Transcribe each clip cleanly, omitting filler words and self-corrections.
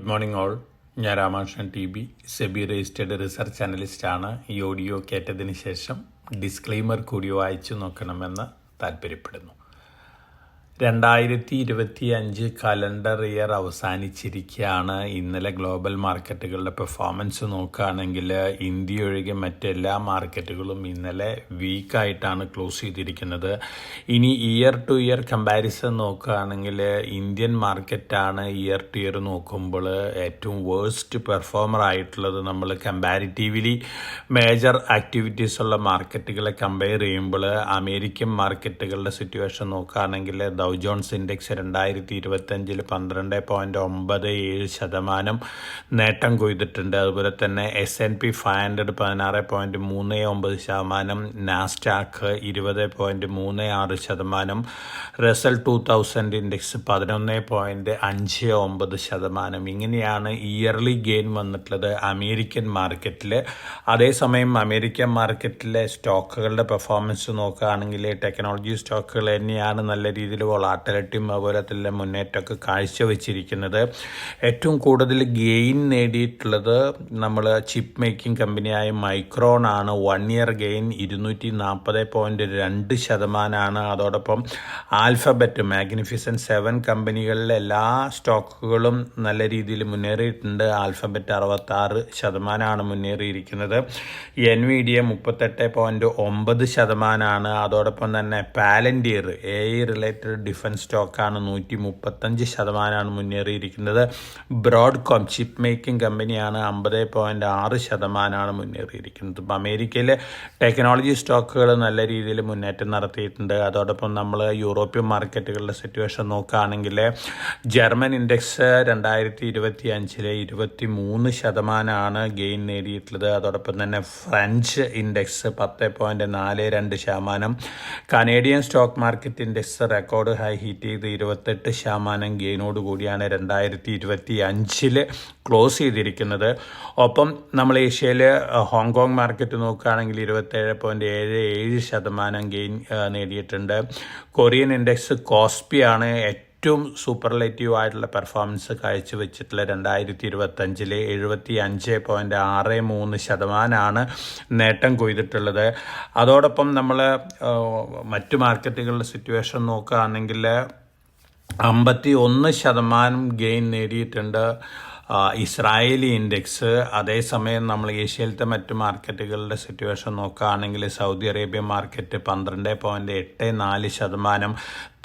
Good morning all. ഞാൻ Ramakrishnan TB, SEBI registered research അനലിസ്റ്റാണ്. ഈ ഓഡിയോ കേട്ടതിന് ശേഷം ഡിസ്ക്ലെയിമർ കൂടി വായിച്ചു നോക്കണമെന്ന് താല്പര്യപ്പെടുന്നു. 2025 കലണ്ടർ ഇയർ അവസാനിച്ചിരിക്കുകയാണ്. ഇന്നലെ ഗ്ലോബൽ മാർക്കറ്റുകളുടെ പെർഫോമൻസ് നോക്കുകയാണെങ്കിൽ ഇന്ത്യ ഒഴികെ മറ്റെല്ലാ മാർക്കറ്റുകളും ഇന്നലെ വീക്കായിട്ടാണ് ക്ലോസ് ചെയ്തിരിക്കുന്നത്. ഇനി ഇയർ ടു ഇയർ കമ്പാരിസൺ നോക്കുകയാണെങ്കിൽ ഇന്ത്യൻ മാർക്കറ്റാണ് ഇയർ ടു ഇയർ നോക്കുമ്പോൾ ഏറ്റവും വേഴ്സ്റ്റ് പെർഫോമർ ആയിട്ടുള്ളത്. നമ്മൾ കമ്പാരിറ്റീവ്ലി മേജർ ആക്ടിവിറ്റീസ് ഉള്ള മാർക്കറ്റുകളെ കമ്പയർ ചെയ്യുമ്പോൾ അമേരിക്കൻ മാർക്കറ്റുകളുടെ സിറ്റുവേഷൻ നോക്കുകയാണെങ്കിൽ ഡൗ ജോൺസ് ഇൻഡെക്സ് 2025 12.97% നേട്ടം കൊയ്തിട്ടുണ്ട്. അതുപോലെ തന്നെ S&P 500 16.39%, നാസ്ഡാക്ക് 20.36%, റസൽ 2000 ഇൻഡെക്സ് 11.59%. ഇങ്ങനെയാണ് ഇയർലി ഗെയിൻ വന്നിട്ടുള്ളത് അമേരിക്കൻ മാർക്കറ്റിൽ. അതേസമയം അമേരിക്കൻ മാർക്കറ്റിലെ സ്റ്റോക്കുകളുടെ പെർഫോമൻസ് നോക്കുകയാണെങ്കിൽ ടെക്നോളജി സ്റ്റോക്കുകൾ തന്നെയാണ് നല്ല രീതിയിൽ വോളാറ്റിലിറ്റിയും അതുപോലെ തന്നെ മുന്നേറ്റമൊക്കെ കാഴ്ചവെച്ചിരിക്കുന്നത്. ഏറ്റവും കൂടുതൽ ഗെയിൻ നേടിയിട്ടുള്ളത് നമ്മൾ ചിപ്പ് മേക്കിംഗ് കമ്പനിയായ മൈക്രോൺ ആണ്. 1 ഇയർ ഗെയിൻ 240.2%. അതോടൊപ്പം ആൽഫബറ്റ്, മാഗ്നിഫിസൻറ്റ് 7 കമ്പനികളിലെ എല്ലാ സ്റ്റോക്കുകളും നല്ല രീതിയിൽ മുന്നേറിയിട്ടുണ്ട്. ആൽഫബറ്റ് 66% മുന്നേറിയിരിക്കുന്നത്. NVIDIA 38.9%. അതോടൊപ്പം തന്നെ പാലന്റിയർ AI റിലേറ്റഡ് ഡിഫൻസ് സ്റ്റോക്കാണ് 135% മുന്നേറിയിരിക്കുന്നത്. ബ്രോഡ്കോം ചിപ്പ് മേക്കിംഗ് കമ്പനിയാണ് 50.6% മുന്നേറിയിരിക്കുന്നത്. ഇപ്പം അമേരിക്കയിലെ ടെക്നോളജി സ്റ്റോക്കുകൾ നല്ല രീതിയിൽ മുന്നേറ്റം നടത്തിയിട്ടുണ്ട്. അതോടൊപ്പം നമ്മൾ യൂറോപ്യൻ മാർക്കറ്റുകളുടെ സിറ്റുവേഷൻ നോക്കുകയാണെങ്കിൽ ജർമ്മൻ ഇൻഡെക്സ് 2025 23% ഗെയിൻ നേടിയിട്ടുള്ളത്. അതോടൊപ്പം തന്നെ French index 10.42%. Canadian stock market index record high hit ചെയ്ത് 28% ഗെയിനോട് കൂടിയാണ് 2025 ക്ലോസ് ചെയ്തിരിക്കുന്നത്. ഒപ്പം നമ്മൾ ഏഷ്യയിൽ ഹോങ്കോങ് മാർക്കറ്റ് നോക്കുകയാണെങ്കിൽ 27.77% ഗെയിൻ നേടിയിട്ടുണ്ട്. കൊറിയൻ ഇൻഡെക്സ് കോസ്പിയാണ് ഏറ്റവും സൂപ്പർലേറ്റീവ് ആയിട്ടുള്ള പെർഫോമൻസ് കാഴ്ചവെച്ചിട്ടുള്ള 2025 75.63% നേട്ടം കൊയ്തിട്ടുള്ളത്. അതോടൊപ്പം നമ്മൾ മറ്റു മാർക്കറ്റുകളുടെ സിറ്റുവേഷൻ നോക്കുകയാണെങ്കിൽ 51% ഗെയിൻ നേടിയിട്ടുണ്ട് ഇസ്രായേലി ഇൻഡെക്സ്. അതേസമയം നമ്മൾ ഏഷ്യയിലത്തെ മറ്റു മാർക്കറ്റുകളുടെ സിറ്റുവേഷൻ നോക്കുകയാണെങ്കിൽ സൗദി അറേബ്യൻ മാർക്കറ്റ് 12.84%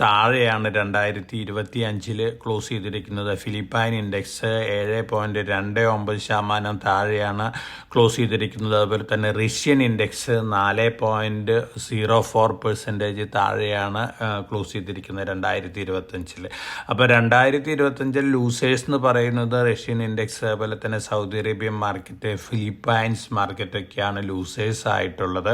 താഴെയാണ് 2025 ക്ലോസ് ചെയ്തിരിക്കുന്നത്. ഫിലിപ്പൈൻ ഇൻഡെക്സ് 7.29% താഴെയാണ് ക്ലോസ് ചെയ്തിരിക്കുന്നത്. അതുപോലെ തന്നെ റഷ്യൻ ഇൻഡെക്സ് 4.04% താഴെയാണ് ക്ലോസ് ചെയ്തിരിക്കുന്നത് 2025. അപ്പോൾ 2025 ലൂസേഴ്സ് എന്ന് പറയുന്നത് റഷ്യൻ ഇൻഡെക്സ്, അതുപോലെ തന്നെ സൗദി അറേബ്യൻ മാർക്കറ്റ്, ഫിലിപ്പൈൻസ് മാർക്കറ്റൊക്കെയാണ് ലൂസേഴ്സ് ആയിട്ടുള്ളത്.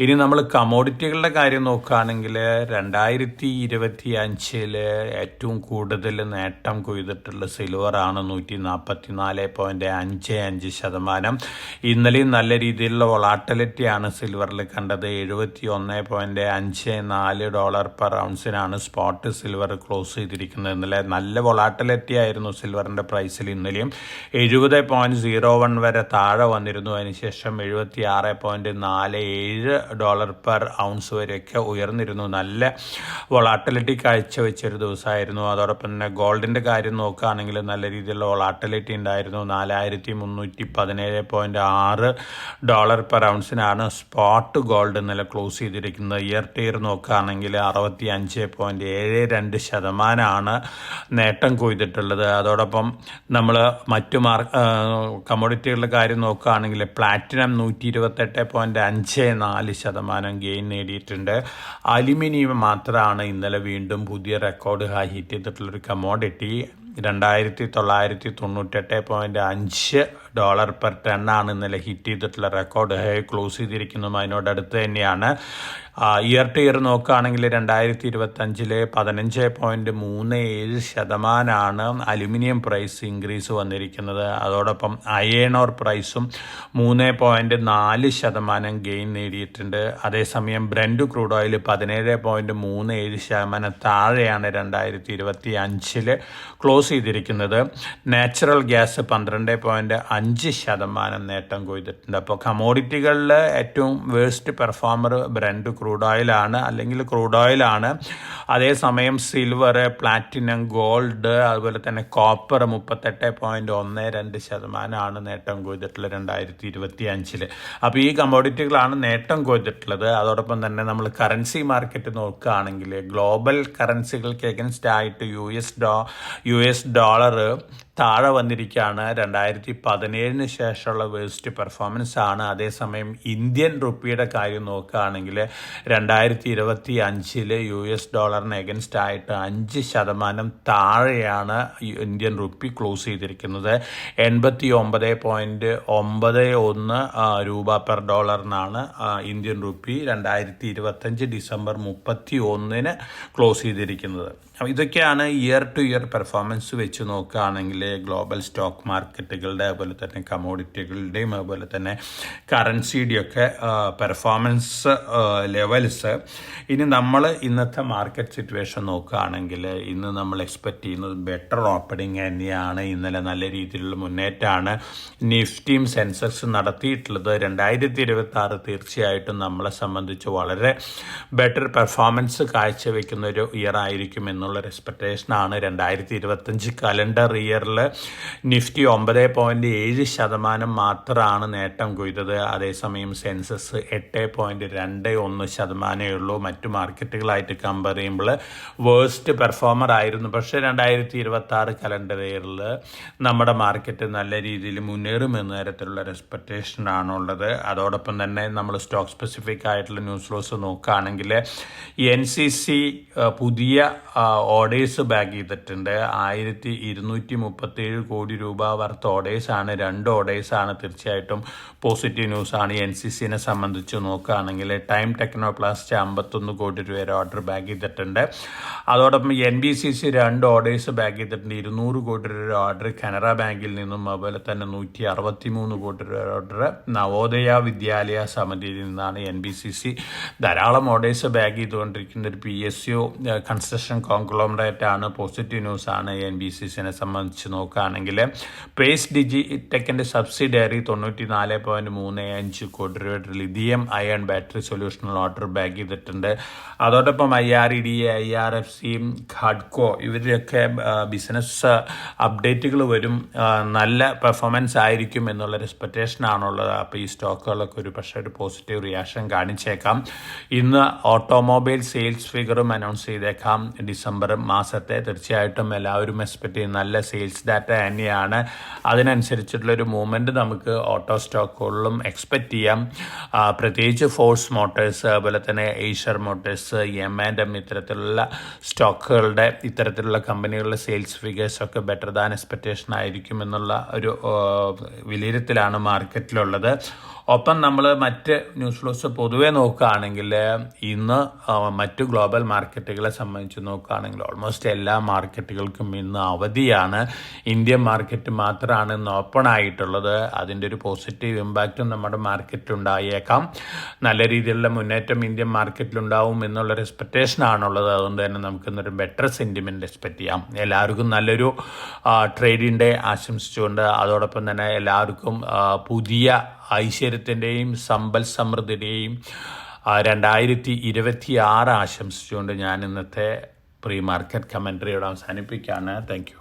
ഇനി നമ്മൾ കമോഡിറ്റികളുടെ കാര്യം നോക്കുകയാണെങ്കിൽ 2025 ഏറ്റവും കൂടുതൽ നേട്ടം കൊയ്തിട്ടുള്ള സിൽവറാണ് 144.55%. ഇന്നലെയും നല്ല രീതിയിലുള്ള വൊളാറ്റിലിറ്റിയാണ് സിൽവറിൽ കണ്ടത്. $71.54 പെർ ഔൺസിനാണ് സ്പോട്ട് സിൽവർ ക്ലോസ് ചെയ്തിരിക്കുന്നത്. ഇന്നലെ നല്ല വൊളാറ്റിലിറ്റി ആയിരുന്നു സിൽവറിൻ്റെ പ്രൈസിൽ. ഇന്നലെയും 70.01 വരെ താഴെ വന്നിരുന്നു. അതിനുശേഷം $76.47 പെർ ഔൺസ് വരെയൊക്കെ ഉയർന്നിരുന്നു. നല്ല വൊളാറ്റിലിറ്റി കാഴ്ചവെച്ചൊരു ദിവസമായിരുന്നു. അതോടൊപ്പം തന്നെ ഗോൾഡിൻ്റെ കാര്യം നോക്കുകയാണെങ്കിൽ നല്ല രീതിയിലുള്ള വൊളാറ്റിലിറ്റി ഉണ്ടായിരുന്നു. $4317.6 പെർ ഔൺസിനാണ് സ്പോട്ട് ഗോൾഡ് ഇന്നലെ ക്ലോസ് ചെയ്തിരിക്കുന്നത്. ഇയർ ടു ഇയർ നോക്കുകയാണെങ്കിൽ 65.72% നേട്ടം കൊയ്തിട്ടുള്ളത്. അതോടൊപ്പം നമ്മൾ മറ്റു കമ്മോഡിറ്റികളുടെ കാര്യം നോക്കുകയാണെങ്കിൽ പ്ലാറ്റിനം 128.54% ഗെയിൻ നേടിയിട്ടുണ്ട്. അലുമിനിയം മാത്രമാണ് ഇന്നലെ വീണ്ടും പുതിയ റെക്കോർഡ് ഹൈ ഹിറ്റ് ചെയ്തിട്ടുള്ളൊരു കമ്മോഡിറ്റി. $2998.5 ഡോളർ പെർ ടൺ ആണ് ഇന്നലെ ഹിറ്റ് ചെയ്തിട്ടുള്ള റെക്കോർഡ് ഹൈ ക്ലോസ് ചെയ്തിരിക്കുന്നതും അതിനോടടുത്ത് തന്നെയാണ്. ഇയർ ടു ഇയർ നോക്കുകയാണെങ്കിൽ 2025 15.37% അലുമിനിയം പ്രൈസ് ഇൻക്രീസ് വന്നിരിക്കുന്നത്. അതോടൊപ്പം അയേൺ ഓർ പ്രൈസും 3.4% ഗെയിൻ നേടിയിട്ടുണ്ട്. അതേസമയം ബ്രെൻഡ് ക്രൂഡ് ഓയിൽ 17.37% താഴെയാണ് 2025 ക്ലോസ് ചെയ്തിരിക്കുന്നത്. നാച്ചുറൽ ഗ്യാസ് 12.5% നേട്ടം കൊയ്തിട്ടുണ്ട്. അപ്പോൾ കമോഡിറ്റികളിൽ ഏറ്റവും വേഴ്സ്റ്റ് പെർഫോമർ ബ്രെൻഡ് ക്രൂഡ് ഓയിലാണ്, അല്ലെങ്കിൽ ക്രൂഡ് ഓയിലാണ്. അതേസമയം സിൽവർ, പ്ലാറ്റിനം, ഗോൾഡ്, അതുപോലെ തന്നെ കോപ്പർ 38.12% നേട്ടം കൊയ്തിട്ടുള്ളത് 2025. അപ്പോൾ ഈ കമോഡിറ്റികളാണ് നേട്ടം കൊയ്തിട്ടുള്ളത്. അതോടൊപ്പം തന്നെ നമ്മൾ കറൻസി മാർക്കറ്റ് നോക്കുകയാണെങ്കിൽ ഗ്ലോബൽ കറൻസികൾക്ക് എഗൻസ്റ്റ് ആയിട്ട് യു എസ് ഡോളർ താഴെ വന്നിരിക്കുകയാണ്. 2017 ശേഷമുള്ള വേസ്റ്റ് പെർഫോമൻസ് ആണ്. അതേസമയം ഇന്ത്യൻ റുപ്പിയുടെ കാര്യം നോക്കുകയാണെങ്കിൽ 2025 യു എസ് ഡോളറിന് എഗൻസ്റ്റ് ആയിട്ട് 5% താഴെയാണ് ഇന്ത്യൻ റുപ്പി ക്ലോസ് ചെയ്തിരിക്കുന്നത്. 89.91 രൂപ പെർ ഡോളറിനാണ് ഇന്ത്യൻ റുപ്പി 2025 ഡിസംബർ 31 ക്ലോസ് ചെയ്തിരിക്കുന്നത്. ഇതൊക്കെയാണ് ഇയർ ടു ഇയർ പെർഫോമൻസ് വെച്ച് നോക്കുകയാണെങ്കിൽ ഗ്ലോബൽ സ്റ്റോക്ക് മാർക്കറ്റുകളുടെ, അതുപോലെ തന്നെ കമോഡിറ്റികളുടെയും, അതുപോലെ തന്നെ കറൻസിയുടെയൊക്കെ പെർഫോമൻസ് ലെവൽസ്. ഇനി നമ്മൾ ഇന്നത്തെ മാർക്കറ്റ് സിറ്റുവേഷൻ നോക്കുകയാണെങ്കിൽ ഇന്ന് നമ്മൾ എക്സ്പെക്റ്റ് ചെയ്യുന്നത് ബെറ്റർ ഓപ്പണിംഗ് തന്നെയാണ്. ഇന്നലെ നല്ല രീതിയിലുള്ള മുന്നേറ്റമാണ് നിഫ്റ്റിയും സെൻസെക്സും നടത്തിയിട്ടുള്ളത്. 2026 തീർച്ചയായിട്ടും നമ്മളെ സംബന്ധിച്ച് വളരെ ബെറ്റർ പെർഫോമൻസ് കാഴ്ചവെക്കുന്ന ഒരു ഇയർ ആയിരിക്കും എന്നുള്ളൊരു എക്സ്പെക്റ്റേഷനാണ്. 2025 കലണ്ടർ ഇയറിൽ നിഫ്റ്റി 9.7% മാത്രമാണ് നേട്ടം കൊയ്തത്. അതേസമയം സെൻസസ് 8.21% ഉള്ളൂ. മറ്റു മാർക്കറ്റുകളായിട്ട് കമ്പയർ ചെയ്യുമ്പോൾ വേഴ്സ്റ്റ് പെർഫോമർ ആയിരുന്നു. പക്ഷേ 2026 കലണ്ടർ ഇയറിൽ നമ്മുടെ മാർക്കറ്റ് നല്ല രീതിയിൽ മുന്നേറുമെന്ന തരത്തിലുള്ള എക്സ്പെക്റ്റേഷനാണുള്ളത്. അതോടൊപ്പം തന്നെ നമ്മൾ സ്റ്റോക്ക് സ്പെസിഫിക് ആയിട്ടുള്ള ന്യൂസ് ഫ്ലോസ് നോക്കുകയാണെങ്കിൽ NCC പുതിയ ഓർഡേഴ്സ് ബാഗ് ചെയ്തിട്ടുണ്ട്. 1237 കോടി രൂപ വർത്ത് ഓർഡേഴ്സാണ്. 2 ഓർഡേഴ്സാണ്. തീർച്ചയായിട്ടും പോസിറ്റീവ് ന്യൂസാണ്. NCCനെ സംബന്ധിച്ച് നോക്കുകയാണെങ്കിൽ ടൈം ടെക്നോപ്ലാസ്റ്റ് 51 കോടി രൂപ ഓർഡർ ബാഗ് ചെയ്തിട്ടുണ്ട്. അതോടൊപ്പം NBCC 2 ഓർഡേഴ്സ് ബാഗ് ചെയ്തിട്ടുണ്ട്. 200 കോടി രൂപ ഓർഡർ കനറ ബാങ്കിൽ നിന്നും, അതുപോലെ തന്നെ 163 കോടി രൂപ ഓർഡർ നവോദയ വിദ്യാലയ സമിതിയിൽ നിന്നാണ് NBCC ധാരാളം ഓർഡേഴ്സ് ബാഗ് ചെയ്തുകൊണ്ടിരിക്കുന്ന ഒരു PSU കൺസ്ട്രക്ഷൻ കോൺഗ്ലോമറേറ്റ് ആണ്. പോസിറ്റീവ് ന്യൂസാണ് NBCCനെ സംബന്ധിച്ച് നോക്കുകയാണെങ്കിൽ. പേസ് ഡിജിടെക്കിൻ്റെ സബ്സിഡിയറി 94.35 കോടി രൂപയുടെ lithium ion battery solutional order bag ചെയ്തിട്ടുണ്ട്. അതോടൊപ്പം IRED, IRFC, ഖാഡ്കോ ഇവരുടെയൊക്കെ ബിസിനസ് അപ്ഡേറ്റുകൾ വരും. നല്ല പെർഫോമൻസ് ആയിരിക്കും എന്നുള്ളൊരു എക്സ്പെക്റ്റേഷനാണുള്ളത്. അപ്പോൾ ഈ സ്റ്റോക്കുകളൊക്കെ ഒരു പക്ഷേ ഒരു പോസിറ്റീവ് റിയാക്ഷൻ കാണിച്ചേക്കാം. ഇന്ന് ഓട്ടോമൊബൈൽ സെയിൽസ് ഫിഗറും അനൗൺസ് ചെയ്തേക്കാം. ഡിസംബർ മാസത്തെ തീർച്ചയായിട്ടും എല്ലാവരും എക്സ്പെക്റ്റ് ചെയ്യുന്ന നല്ല സെയിൽസ് ഡാറ്റ തന്നെയാണ്. അതിനനുസരിച്ചിട്ടുള്ളൊരു മൂവ്മെൻറ്റ് നമുക്ക് ഓട്ടോ സ്റ്റോക്കുകളിലും എക്സ്പെക്റ്റ് ചെയ്യാം. പ്രത്യേകിച്ച് ഫോഴ്സ് മോട്ടേഴ്സ്, അതുപോലെ തന്നെ ഏഷ്യർ മോട്ടേഴ്സ്, M&M ഇത്തരത്തിലുള്ള സ്റ്റോക്കുകളുടെ, ഇത്തരത്തിലുള്ള കമ്പനികളുടെ സെയിൽസ് ഫിഗേഴ്സൊക്കെ ബെറ്റർ ദാൻ എക്സ്പെക്റ്റേഷൻ ആയിരിക്കും എന്നുള്ള ഒരു വിലയിരുത്തലാണ് മാർക്കറ്റിലുള്ളത്. ഒപ്പം നമ്മൾ മറ്റ് ന്യൂസ് ഫ്ലോസ് പൊതുവെ നോക്കുകയാണെങ്കിൽ ഇന്ന് മറ്റു ഗ്ലോബൽ മാർക്കറ്റുകളെ സംബന്ധിച്ച് നോക്കുകയാണെങ്കിൽ ഓൾമോസ്റ്റ് എല്ലാ മാർക്കറ്റുകൾക്കും ഇന്ന് അവധിയാണ്. ഇന്ത്യൻ മാർക്കറ്റ് മാത്രമാണ് ഇന്ന് ഓപ്പൺ ആയിട്ടുള്ളത്. അതിൻ്റെ ഒരു പോസിറ്റീവ് ഇമ്പാക്റ്റും നമ്മുടെ മാർക്കറ്റിലുണ്ടായേക്കാം. നല്ല രീതിയിലുള്ള മുന്നേറ്റം ഇന്ത്യൻ മാർക്കറ്റിലുണ്ടാവും എന്നുള്ളൊരു എക്സ്പെക്റ്റേഷനാണുള്ളത്. അതുകൊണ്ട് തന്നെ നമുക്കിന്നൊരു ബെറ്റർ സെൻറ്റിമെൻറ്റ് എക്സ്പെക്റ്റ് ചെയ്യാം. എല്ലാവർക്കും നല്ലൊരു ട്രേഡിംഗ് ഡേ ആശംസിച്ചുകൊണ്ട്, അതോടൊപ്പം തന്നെ എല്ലാവർക്കും പുതിയ ഐശ്വര്യത്തിൻ്റെയും സമ്പൽ സമൃദ്ധിയുടെയും 2026 ആശംസിച്ചുകൊണ്ട് ഞാൻ ഇന്നത്തെ പ്രീ മാർക്കറ്റ് കമൻട്രിയോട് അവസാനിപ്പിക്കുകയാണ്. Thank you.